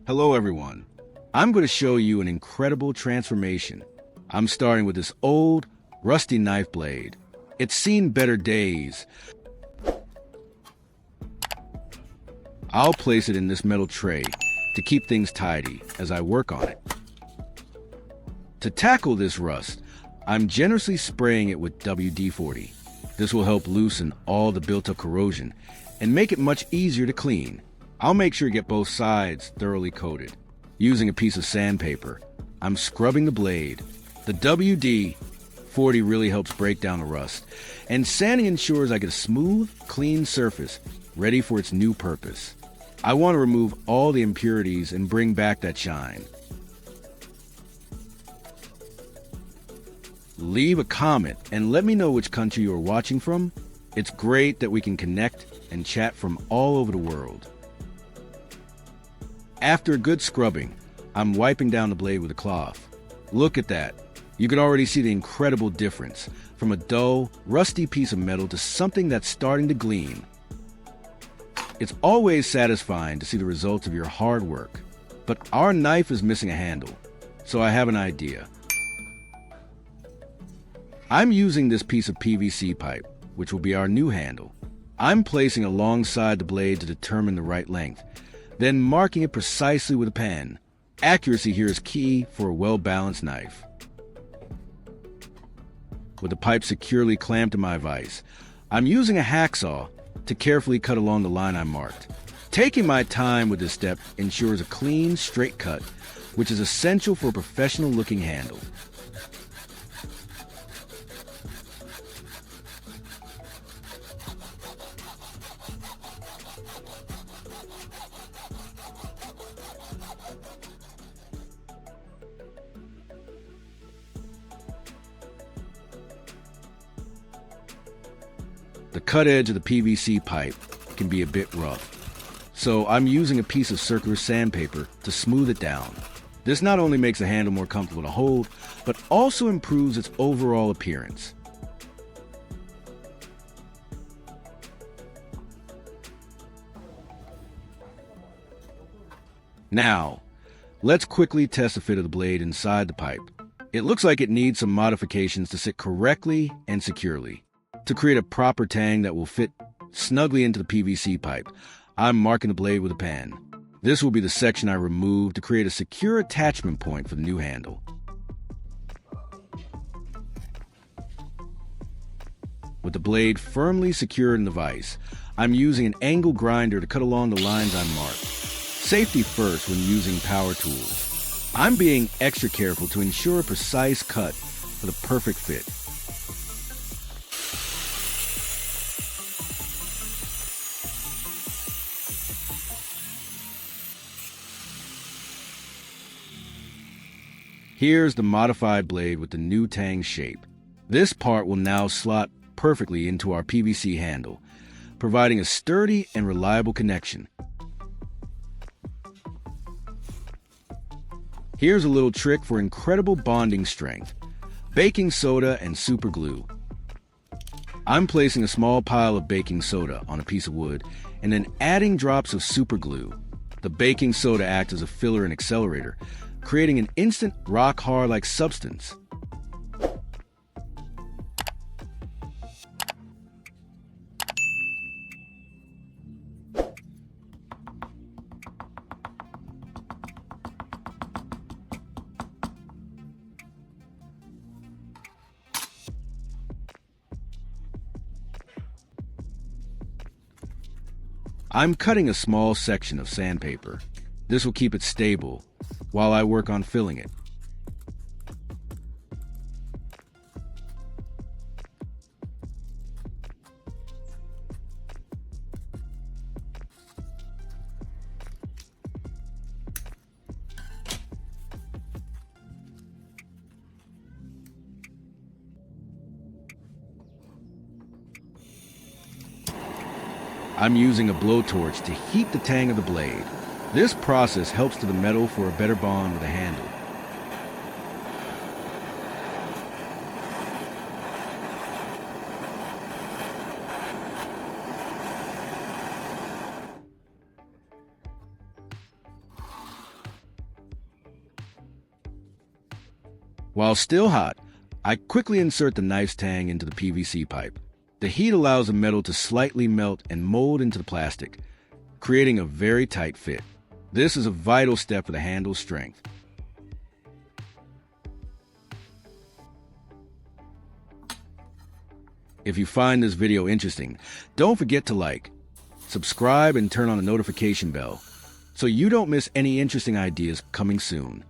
Hello everyone. I'm going to show you an incredible transformation. I'm starting with this old, rusty knife blade. It's seen better days. I'll place it in this metal tray to keep things tidy as I work on it. To tackle this rust, I'm generously spraying it with WD-40. This will help loosen all the built-up corrosion and make it much easier to clean. I'll make sure to get both sides thoroughly coated. Using a piece of sandpaper, I'm scrubbing the blade. The WD-40 really helps break down the rust, and sanding ensures I get a smooth, clean surface ready for its new purpose. I want to remove all the impurities and bring back that shine. Leave a comment and let me know which country you are watching from. It's great that we can connect and chat from all over the world. After a good scrubbing, I'm wiping down the blade with a cloth. Look at that. You can already see the incredible difference from a dull, rusty piece of metal to something that's starting to gleam. It's always satisfying to see the results of your hard work, but our knife is missing a handle, so I have an idea. I'm using this piece of PVC pipe, which will be our new handle. I'm placing alongside the blade to determine the right length, then marking it precisely with a pen. Accuracy here is key for a well-balanced knife. With the pipe securely clamped to my vise, I'm using a hacksaw to carefully cut along the line I marked. Taking my time with this step ensures a clean, straight cut, which is essential for a professional-looking handle. The cut edge of the PVC pipe can be a bit rough, so I'm using a piece of circular sandpaper to smooth it down. This not only makes the handle more comfortable to hold, but also improves its overall appearance. Now, let's quickly test the fit of the blade inside the pipe. It looks like it needs some modifications to sit correctly and securely. To create a proper tang that will fit snugly into the PVC pipe, I'm marking the blade with a pen. This will be the section I remove to create a secure attachment point for the new handle. With the blade firmly secured in the vise, I'm using an angle grinder to cut along the lines I marked. Safety first when using power tools. I'm being extra careful to ensure a precise cut for the perfect fit. Here's the modified blade with the new tang shape. This part will now slot perfectly into our PVC handle, providing a sturdy and reliable connection. Here's a little trick for incredible bonding strength: baking soda and super glue. I'm placing a small pile of baking soda on a piece of wood and then adding drops of super glue. The baking soda acts as a filler and accelerator, creating an instant rock-hard-like substance. I'm cutting a small section of sandpaper. This will keep it stable while I work on filling it. I'm using a blowtorch to heat the tang of the blade. This process helps to the metal for a better bond with the handle. While still hot, I quickly insert the knife's tang into the PVC pipe. The heat allows the metal to slightly melt and mold into the plastic, creating a very tight fit. This is a vital step for the handle's strength. If you find this video interesting, don't forget to like, subscribe, and turn on the notification bell so you don't miss any interesting ideas coming soon.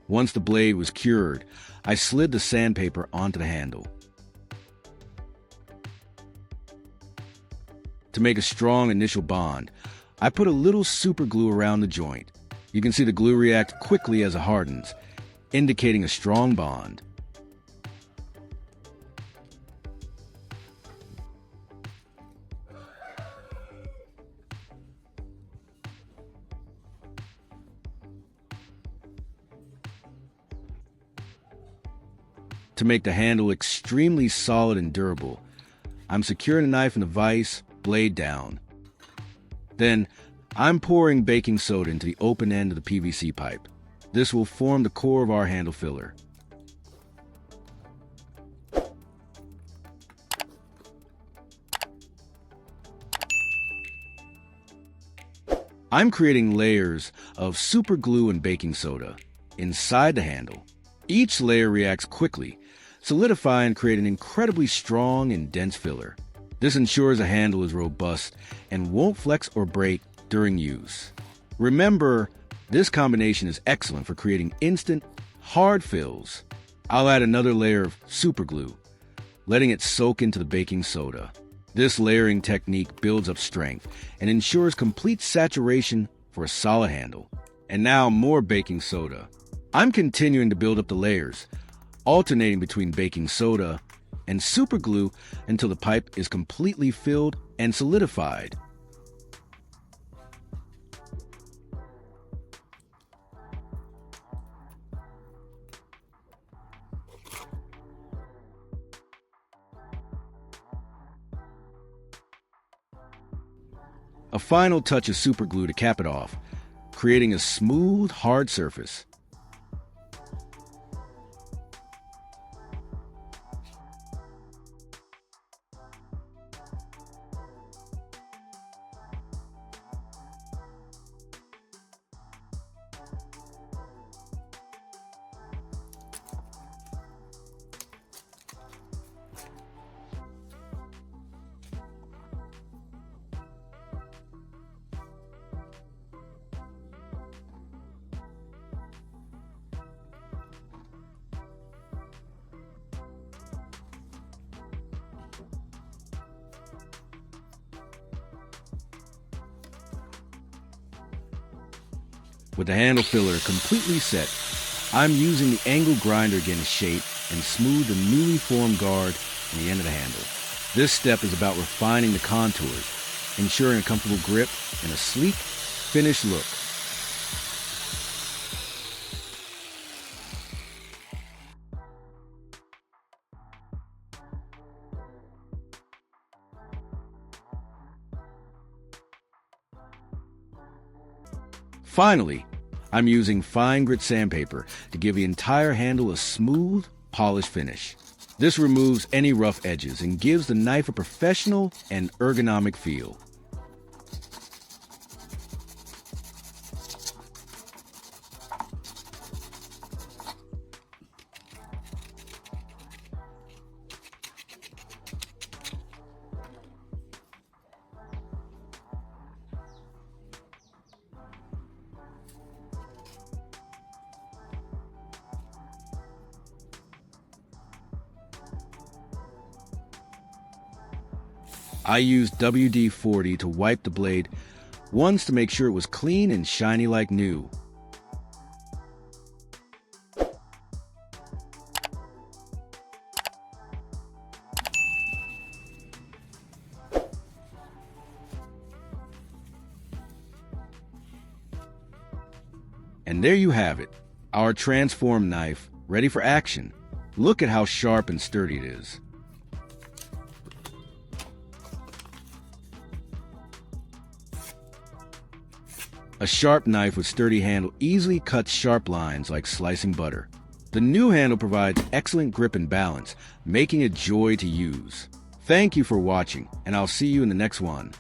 Once the blade was cured, I slid the sandpaper onto the handle. To make a strong initial bond, I put a little super glue around the joint. You can see the glue react quickly as it hardens, indicating a strong bond. To make the handle extremely solid and durable, I'm securing the knife in the vise, blade down. Then, I'm pouring baking soda into the open end of the PVC pipe. This will form the core of our handle filler. I'm creating layers of super glue and baking soda inside the handle. Each layer reacts quickly, solidify and create an incredibly strong and dense filler. This ensures the handle is robust and won't flex or break during use. Remember, this combination is excellent for creating instant, hard fills. I'll add another layer of super glue, letting it soak into the baking soda. This layering technique builds up strength and ensures complete saturation for a solid handle. And now more baking soda. I'm continuing to build up the layers, alternating between baking soda and super glue until the pipe is completely filled and solidified. A final touch of super glue to cap it off, creating a smooth, hard surface. With the handle filler completely set, I'm using the angle grinder again to shape and smooth the newly formed guard on the end of the handle. This step is about refining the contours, ensuring a comfortable grip and a sleek, finished look. Finally, I'm using fine grit sandpaper to give the entire handle a smooth, polished finish. This removes any rough edges and gives the knife a professional and ergonomic feel. I used WD-40 to wipe the blade once to make sure it was clean and shiny like new. And there you have it, our transformed knife, ready for action. Look at how sharp and sturdy it is. A sharp knife with sturdy handle easily cuts sharp lines like slicing butter. The new handle provides excellent grip and balance, making it a joy to use. Thank you for watching, and I'll see you in the next one.